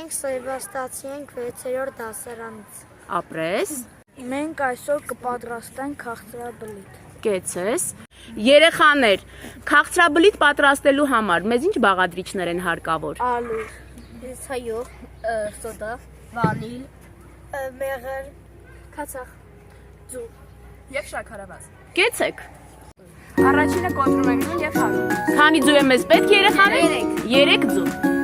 Մենք Սևաստացի ենք 6-րդ դասարանից։ Ապրես։ Մենք այսօր կպատրաստենք քաղցրաբլիթ։ Կեցես։ Երեխաներ, քաղցրաբլիթ պատրաստելու համար մեզ ինչ բաղադրիչներ են հարկավոր։ Ալուր, Սայող, սոդա, վանիլ, մեղր, քացախ, ձու Եվ շաքարավազ։ Կեցեք։ Առաջինը կոտրում ենք ձուն և հանում։ Քանի ձու է մեզ պետք երեխաներ։ 3 ձու։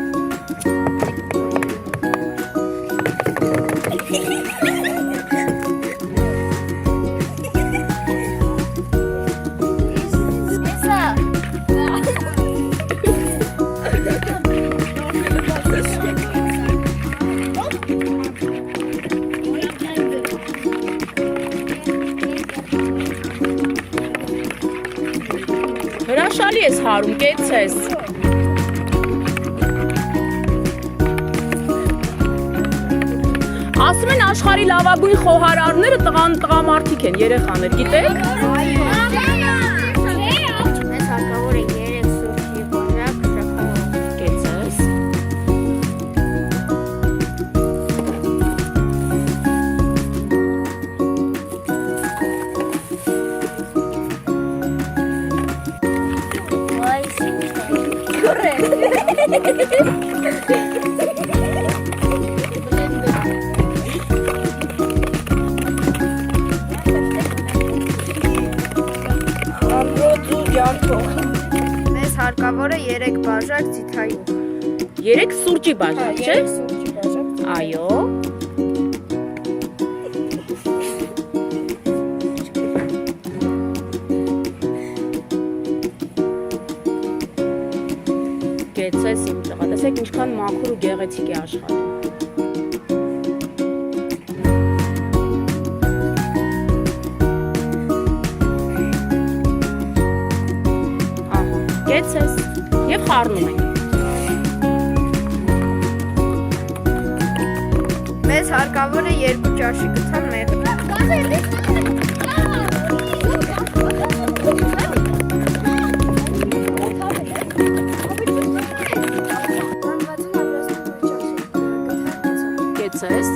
Հրաշալի ես հարում, կեցես։ Ասում են աշխարհի լավագույն խոհարարները տղամարդիկ են, երեխաներ, գիտեք։ Մեզ հարկավոր է 3 սուրճի բաժակ շաքարով։ Կեցես։ Մեզ հարկավոր է 3 բաժակ ձիթայով։ 3 սուրճի բաժակ, չէ՞։ Սուրճի բաժակ։ Այո։ Կեցես իմ տղա, տեսեք ինչքան մաքուր ու գեղեցիկ է աշխատում։ Ահա, կեցես եւ խառնում ենք։ Մեզ հարկավոր է 2 ճաշի գցան մեղր։ Կեցես։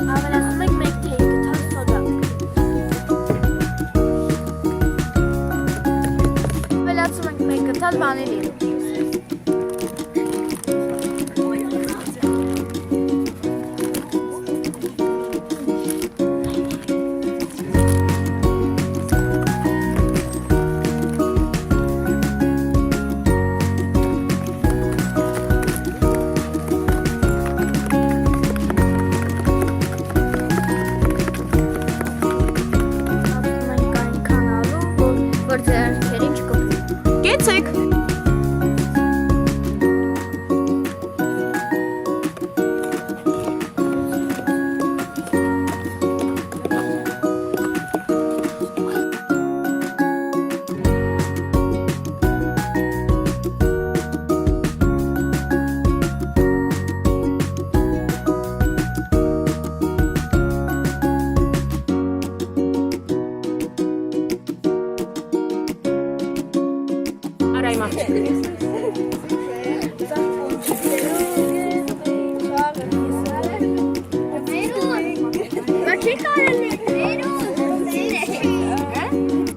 Ավելացնում ենք 1 թեյ գթան սոդա։ Ավելացնում ենք 1 գթան վանիլին։ Որ ձեռքերին չկոպի։ Կեցեք։ Արայ մաղթ։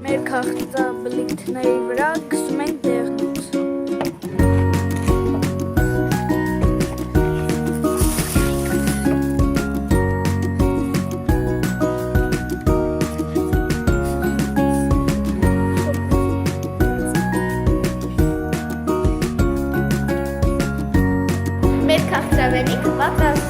Մեր քաղցրաբլիթների վրա գցում ենք դեղնուց։ մեր քաղցրավենիքը պատրաստ